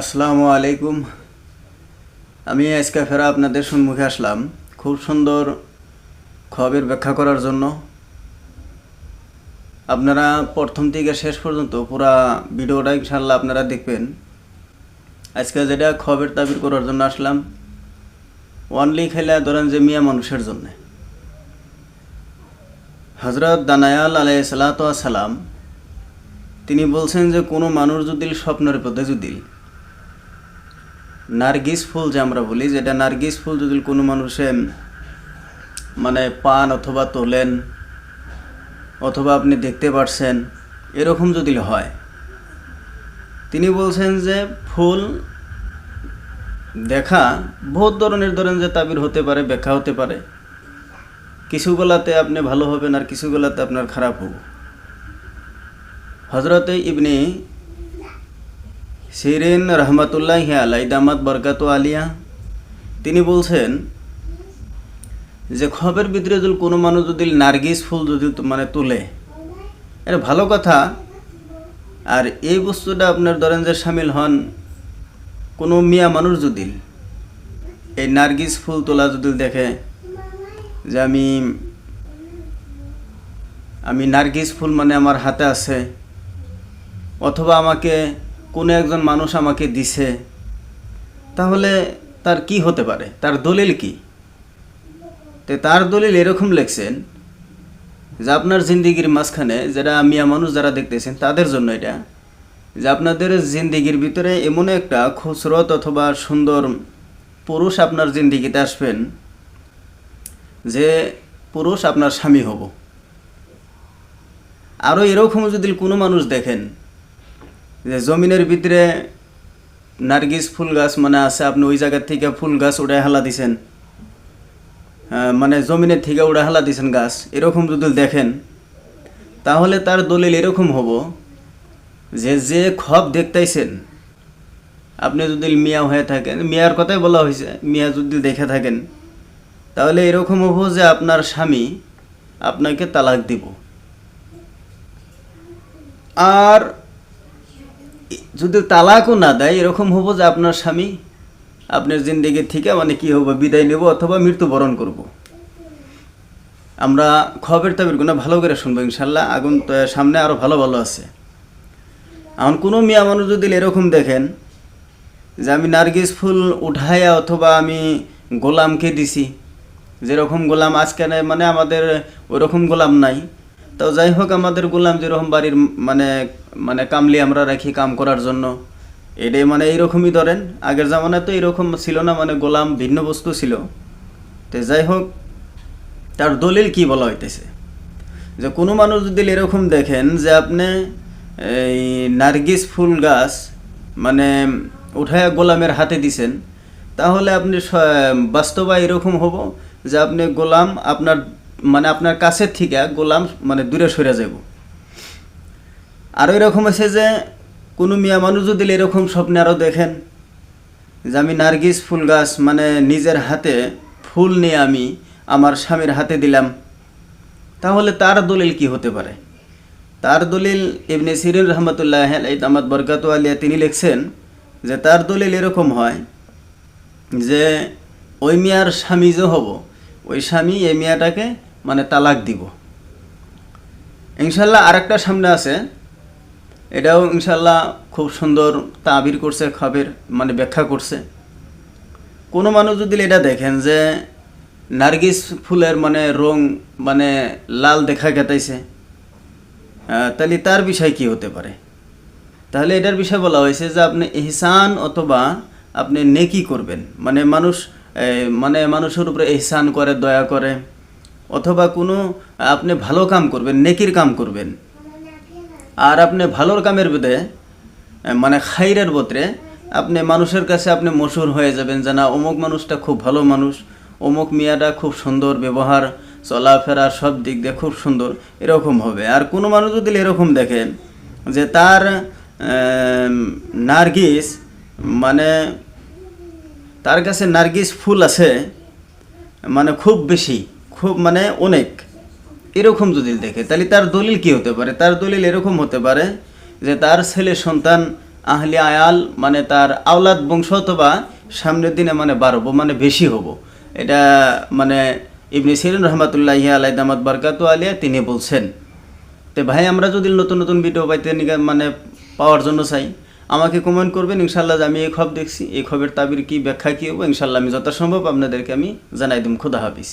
আসসালামু আলাইকুম। আমি আজকে ফেরা আপনাদের সম্মুখে আসলাম খুব সুন্দর খবর ব্যাখ্যা করার জন্য। আপনারা প্রথম থেকে শেষ পর্যন্ত পুরা ভিডিওটা ইনশাআল্লাহ আপনারা দেখবেন। আজকে যেটা খবর তাবির করার জন্য আসলাম, ওয়ানলি খেলা ধরেন যে মিয়া মানুষের জন্য। হজরত দানায়াল আলাইহিস সালাতু ওয়াস সালাম তিনি বলছেন যে কোনো মানুষ যদি স্বপ্নের পথে যদি নার্গিস ফুল যে আমরা বলি, যেটা নার্গিস ফুল যদি কোনো মানুষে মানে পান অথবা তোলেন অথবা আপনি দেখতে পারছেন, এরকম যদি হয়, তিনি বলছেন যে ফুল দেখা বহুত ধরনের ধরেন যে তাবির হতে পারে, ব্যাখ্যা হতে পারে। কিছুগুলাতে আপনি ভালো হবেন আর কিছুগুলাতে আপনার খারাপ হব। হজরতে ইবনে সিরিন রহমতুল্লাহি আলাই দামাত বরকাতু আলিয়া তিনি বলছেন যে খবের ভিতরে যদি কোনো মানুষ যদি নার্গিস ফুল যদি মানে তুলে, এটা ভালো কথা। আর এই বস্তুটা আপনার ধরেন যে সামিল হন কোনো মিয়া মানুষ যদি এই নার্গিস ফুল তোলা যদি দেখে যে আমি নার্গিস ফুল মানে আমার হাতে আছে, অথবা আমাকে কোনো একজন মানুষ আমাকে দিছে, তাহলে তার কি হতে পারে, তার দলিল কি? তো তার দলিল এরকম লিখছেন যে আপনার জিন্দিগির মাঝখানে যারা মিয়া মানুষ যারা দেখতেছেন তাদের জন্য এটা, যে আপনাদের জিন্দিগির ভিতরে এমন একটা খুচরত অথবা সুন্দর পুরুষ আপনার জিন্দিগিতে আসবেন, যে পুরুষ আপনার স্বামী হব। আরও এরকম যদি কোনো মানুষ দেখেন যে জমিনের ভিতরে নার্গিস ফুল গাছ মানে আছে, আপনি ওই জায়গার থেকে ফুল গাছ উড়ে হালা দিছেন, মানে জমিনের থেকে উড়ে হালা দিছেন গাছ, এরকম যদি দেখেন, তাহলে তার দলিল এরকম হব যে যে খব দেখতেছেন আপনি যদি মিয়া হয়ে থাকেন, মিয়ার কথাই বলা হয়েছে, মিয়া যদি দেখে থাকেন, তাহলে এরকম হবো যে আপনার স্বামী আপনাকে তালাক দিব। আর যদি তালাকও না দেয়, এরকম হবো যে আপনার স্বামী আপনার জিন্দেগি থেকে মানে কি হবো, বিদায় নেব অথবা মৃত্যুবরণ করব। আমরা খবর তাবিরগুলো ভালো করে শুনবো ইনশাল্লাহ, আগুন সামনে আরও ভালো ভালো আছে। এখন কোনো মিয়া মানুষ যদি এরকম দেখেন যে আমি নার্গিস ফুল উঠাইয়া অথবা আমি গোলামকে দিছি, যেরকম গোলাম আজকে মানে আমাদের ওইরকম গোলাম নাই, তো যাই হোক আমাদের গোলাম যেরকম বাড়ির মানে মানে কামলি আমরা রাখি কাম করার জন্য, এটাই মানে এইরকমই ধরেন। আগের জামানায় তো এরকম ছিল না, মানে গোলাম ভিন্ন বস্তু ছিল। তো যাই হোক, তার দলিল কি বলা হইতেছে যে কোনো মানুষ যদি এরকম দেখেন যে আপনি এই নার্গিস ফুল গাছ মানে উঠায়া গোলামের হাতে দিছেন, তাহলে আপনি বাস্তবা এরকম হব যে আপনি গোলাম আপনার মানে আপনার কাছের থেকে গোলাম মানে দূরে সরে যাব। আরও এরকম আছে যে কোনো মিয়া মানুষ যদি এরকম স্বপ্নে আরও দেখেন যে আমি নার্গিস ফুল গাছ মানে নিজের হাতে ফুল নিয়ে আমি আমার স্বামীর হাতে দিলাম, তাহলে তার দলিল কি হতে পারে? তার দলিল ইবনে সিরিন রহমতুল্লাহ আলাইহি দামাত বরকাতু আলিয়া তিনি লিখছেন যে তার দলিল এরকম হয় যে ওই মিয়ার স্বামী যে হব, ওই স্বামী এই মিয়াটাকে মানে তালাক দিব। ইনশাল্লাহ আরেকটা সামনে আছে, এটাও ইনশাল্লাহ খুব সুন্দর তাবির করছে, খবর মানে ব্যাখ্যা করছে। কোনো মানুষ যদি এটা দেখেন যে নার্গিস ফুলের মানে রং মানে লাল দেখা গেতাইছে, তাহলে তার বিষয় কি হতে পারে? তাহলে এটার বিষয় বলা হয়েছে যে আপনি ইহসান অথবা আপনি নেকি করবেন, মানে মানে মানুষের উপরে ইহসান করে, দয়া করে, অথবা কোনো আপনি ভালো কাম করবেন, নেকির কাম করবেন। আর আপনি ভালোর কামের বেদে মানে খাইরের বতরে আপনি মানুষের কাছে আপনি মশহুর হয়ে যাবেন যে না অমুক মানুষটা খুব ভালো মানুষ, অমুক মিয়াটা খুব সুন্দর ব্যবহার, চলাফেরা সব দিক দিয়ে খুব সুন্দর, এরকম হবে। আর কোনো মানুষ যদি এরকম দেখেন যে তার নার্গিস মানে তার কাছে নার্গিস ফুল আছে মানে খুব বেশি, খুব মানে অনেক, এরকম যদি দেখে, তাহলে তার দলিল কি হতে পারে? তার দলিল এরকম হতে পারে যে তার ছেলে সন্তান আহলি আয়াল মানে তার আওলাদ বংশ অথবা সামনের দিনে মানে বাড়বো মানে বেশি হব। এটা মানে ইবনে সিরিন রহমাতুল্লাহি আলাইহি দামাত বারকাতু আলিয়া তিনি বলছেন। তো ভাই আমরা যদি নতুন নতুন ভিডিও পাইতে মানে পাওয়ার জন্য চাই, আমাকে কমেন্ট করবেন ইনশাল্লাহ। আমি এই খবর দেখছি, এই খবরের তাবির কি ব্যাখ্যা কি হবো ইনশাল্লাহ আমি যথাসম্ভব আপনাদেরকে আমি জানাই দিম। খোদা হাফিজ।